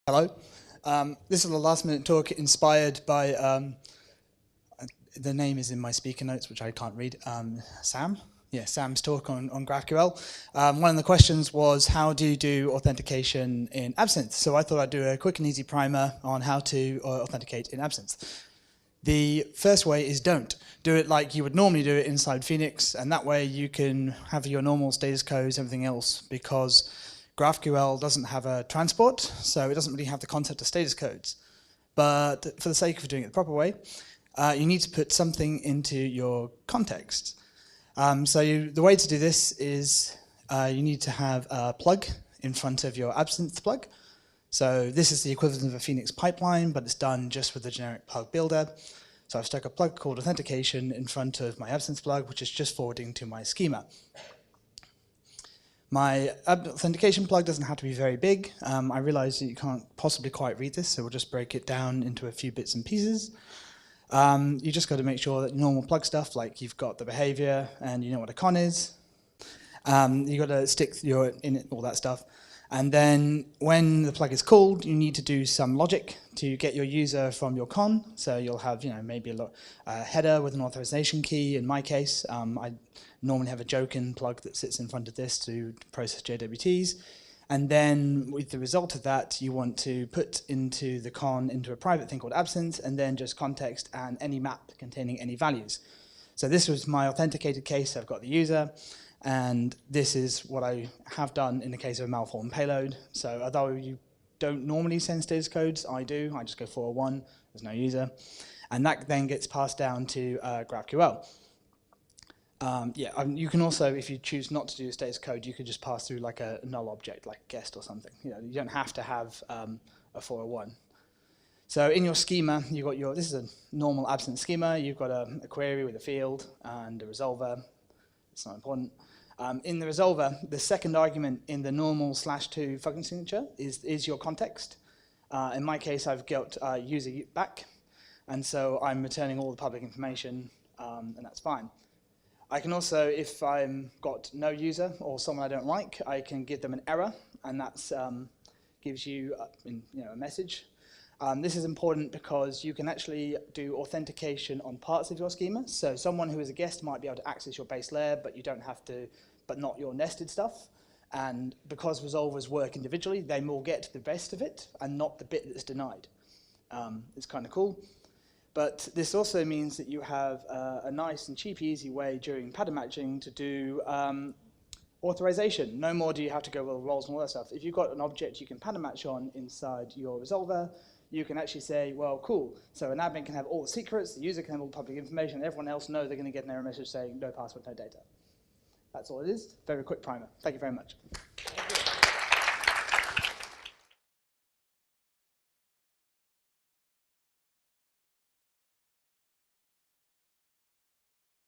Hello. This is a last-minute talk inspired by, the name is in my speaker notes, which I can't read, Sam? Yeah, Sam's talk on GraphQL. One of the questions was, how do you do authentication in Absinthe? So I thought I'd do a quick and easy primer on how to authenticate in Absinthe. The first way is don't. Do it like you would normally do it inside Phoenix, and that way you can have your normal status codes, everything else, because GraphQL doesn't have a transport, so it doesn't really have the concept of status codes. But for the sake of doing it the proper way, you need to put something into your context. The way to do this is you need to have a plug in front of your Absinthe plug. So this is the equivalent of a Phoenix pipeline, but it's done just with the generic plug builder. So I've stuck a plug called Authentication in front of my Absinthe plug, which is just forwarding to my schema. My authentication plug doesn't have to be very big. I realize that you can't possibly quite read this, so we'll just break it down into a few bits and pieces. You just got to make sure that normal plug stuff, like you've got the behavior and you know what a con is. You got to stick your init, all that stuff. And then when the plug is called, you need to do some logic to get your user from your con. So you'll have, maybe a header with an authorization key. In my case, I normally have a Jokin plug that sits in front of this to process JWTs. And then with the result of that, you want to put into the con into a private thing called Absinthe, and then just context and any map containing any values. So this was my authenticated case. I've got the user. And this is what I have done in the case of a malformed payload. So although you don't normally send status codes, I do. I just go 401, there's no user. And that then gets passed down to GraphQL. You can also, if you choose not to do a status code, you could just pass through like a null object, like guest or something. You don't have to have a 401. So in your schema, you've got this is a normal Absinthe schema. You've got a query with a field and a resolver. It's not important. In the resolver, the second argument in the normal /2 function signature is your context. In my case, I've got user back, and so I'm returning all the public information, and that's fine. I can also, if I've got no user or someone I don't like, I can give them an error, and that gives you a message. This is important because you can actually do authentication on parts of your schema. So someone who is a guest might be able to access your base layer, but you don't have to, but not your nested stuff. And because resolvers work individually, they will get the best of it and not the bit that's denied. It's kind of cool. But this also means that you have a nice and cheap, easy way during pattern matching to do authorization. No more do you have to go with roles and all that stuff. If you've got an object you can pattern match on inside your resolver, you can actually say, well, cool. So an admin can have all the secrets, the user can have all the public information, and everyone else knows they're going to get an error message saying no password, no data. That's all it is. Very quick primer. Thank you very much.